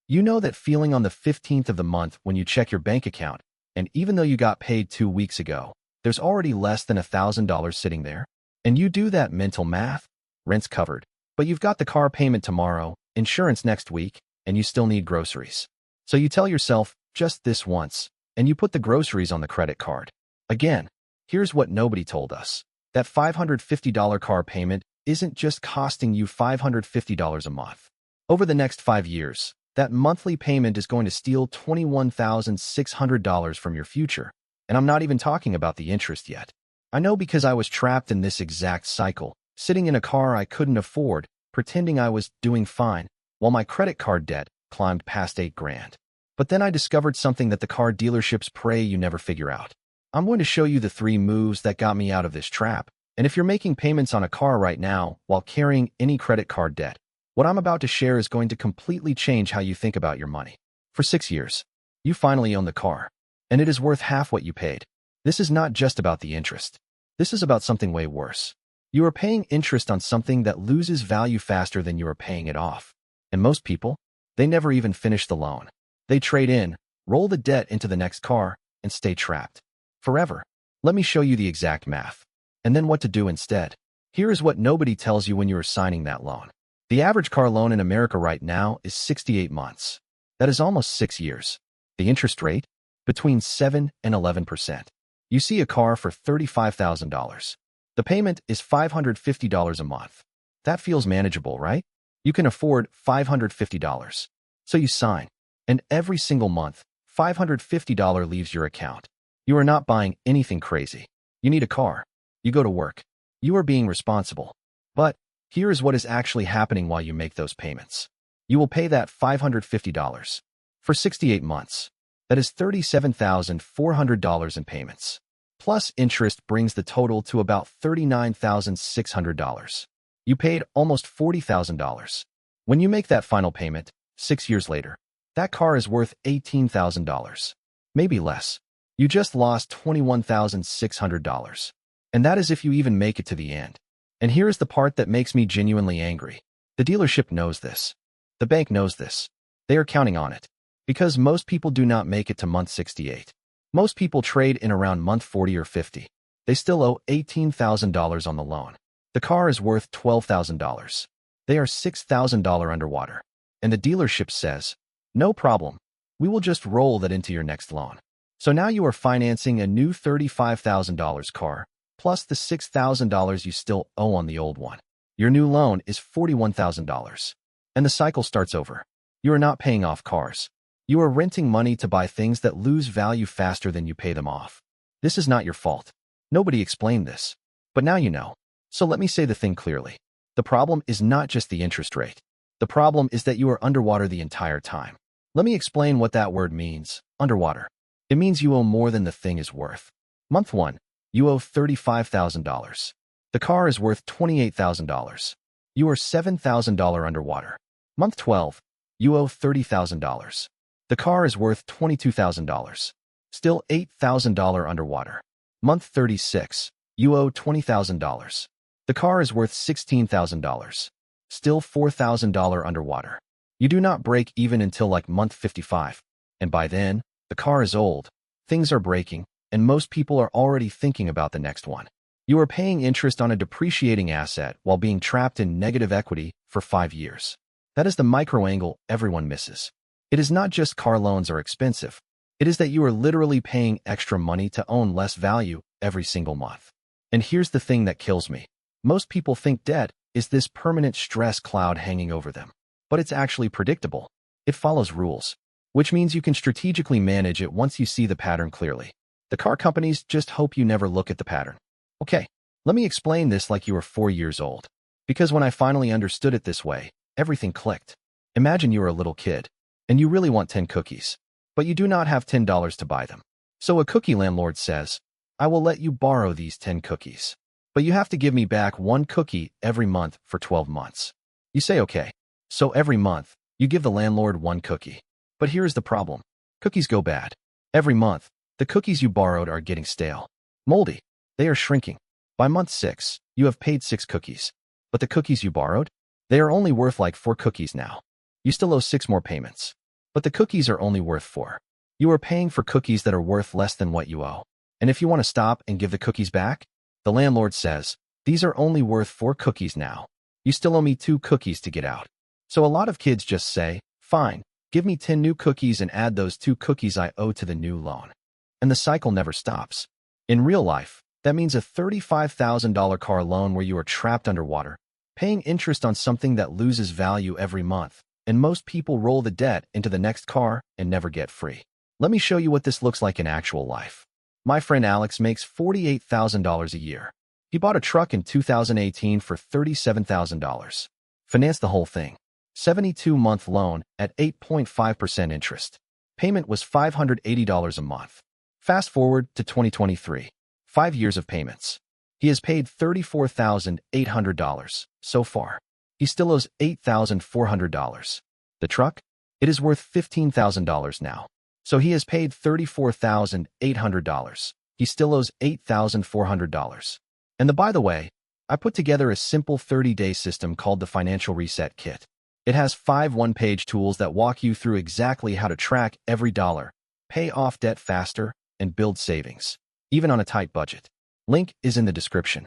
You know that feeling on the 15th of the month when you check your bank account, and even though you got paid 2 weeks ago, there's already less than $1,000 sitting there? And you do that mental math, rent's covered, but you've got the car payment tomorrow, insurance next week, and you still need groceries. So you tell yourself, just this once, and you put the groceries on the credit card. Again, here's what nobody told us. That $550 car payment isn't just costing you $550 a month. Over the next 5 years, that monthly payment is going to steal $21,600 from your future. And I'm not even talking about the interest yet. I know because I was trapped in this exact cycle, sitting in a car I couldn't afford, pretending I was doing fine, while my credit card debt climbed past $8,000. But then I discovered something that the car dealerships pray you never figure out. I'm going to show you the 3 moves that got me out of this trap. And if you're making payments on a car right now while carrying any credit card debt, what I'm about to share is going to completely change how you think about your money. For 6 years, you finally own the car, and it is worth half what you paid. This is not just about the interest. This is about something way worse. You are paying interest on something that loses value faster than you are paying it off. And most people, they never even finish the loan. They trade in, roll the debt into the next car, and stay trapped forever. Let me show you the exact math, and then what to do instead. Here is what nobody tells you when you are signing that loan. The average car loan in America right now is 68 months. That is almost 6 years. The interest rate? Between 7 and 11%. You see a car for $35,000. The payment is $550 a month. That feels manageable, right? You can afford $550. So you sign, and every single month, $550 leaves your account. You are not buying anything crazy. You need a car. You go to work. You are being responsible. But here is what is actually happening while you make those payments. You will pay that $550 for 68 months. That is $37,400 in payments. Plus interest brings the total to about $39,600. You paid almost $40,000. When you make that final payment, 6 years later, that car is worth $18,000. Maybe less. You just lost $21,600. And that is if you even make it to the end. And here is the part that makes me genuinely angry. The dealership knows this. The bank knows this. They are counting on it. Because most people do not make it to month 68. Most people trade in around month 40 or 50. They still owe $18,000 on the loan. The car is worth $12,000. They are $6,000 underwater. And the dealership says, no problem. We will just roll that into your next loan. So now you are financing a new $35,000 car, plus the $6,000 you still owe on the old one. Your new loan is $41,000. And the cycle starts over. You are not paying off cars. You are renting money to buy things that lose value faster than you pay them off. This is not your fault. Nobody explained this. But now you know. So let me say the thing clearly. The problem is not just the interest rate. The problem is that you are underwater the entire time. Let me explain what that word means, underwater. It means you owe more than the thing is worth. Month 1, you owe $35,000. The car is worth $28,000. You are $7,000 underwater. Month 12, you owe $30,000. The car is worth $22,000. Still $8,000 underwater. Month 36, you owe $20,000. The car is worth $16,000. Still $4,000 underwater. You do not break even until like month 55. And by then, the car is old, things are breaking, and most people are already thinking about the next one. You are paying interest on a depreciating asset while being trapped in negative equity for 5 years. That is the micro angle everyone misses. It is not just car loans are expensive. It is that you are literally paying extra money to own less value every single month. And here's the thing that kills me. Most people think debt is this permanent stress cloud hanging over them. But it's actually predictable. It follows rules, which means you can strategically manage it once you see the pattern clearly. The car companies just hope you never look at the pattern. Okay, let me explain this like you were 4 years old. Because when I finally understood it this way, everything clicked. Imagine you are a little kid, and you really want 10 cookies, but you do not have $10 to buy them. So a cookie landlord says, I will let you borrow these 10 cookies, but you have to give me back 1 cookie every month for 12 months. You say, okay. So every month, you give the landlord 1 cookie. But here's the problem. Cookies go bad. Every month, the cookies you borrowed are getting stale, moldy. They are shrinking. By month 6, you have paid 6 cookies. But the cookies you borrowed? They are only worth like 4 cookies now. You still owe 6 more payments. But the cookies are only worth 4. You are paying for cookies that are worth less than what you owe. And if you want to stop and give the cookies back, the landlord says, these are only worth 4 cookies now. You still owe me 2 cookies to get out. So a lot of kids just say, fine, give me 10 new cookies and add those 2 cookies I owe to the new loan. And the cycle never stops. In real life, that means a $35,000 car loan where you are trapped underwater, paying interest on something that loses value every month, and most people roll the debt into the next car and never get free. Let me show you what this looks like in actual life. My friend Alex makes $48,000 a year. He bought a truck in 2018 for $37,000. Financed the whole thing. 72-month loan at 8.5% interest. Payment was $580 a month. Fast forward to 2023. 5 years of payments. He has paid $34,800 so far. He still owes $8,400. The truck? It is worth $15,000 now. So he has paid $34,800. He still owes $8,400. And by the way, I put together a simple 30-day system called the Financial Reset Kit. It has 5 one-page tools that walk you through exactly how to track every dollar, pay off debt faster, and build savings, even on a tight budget. Link is in the description.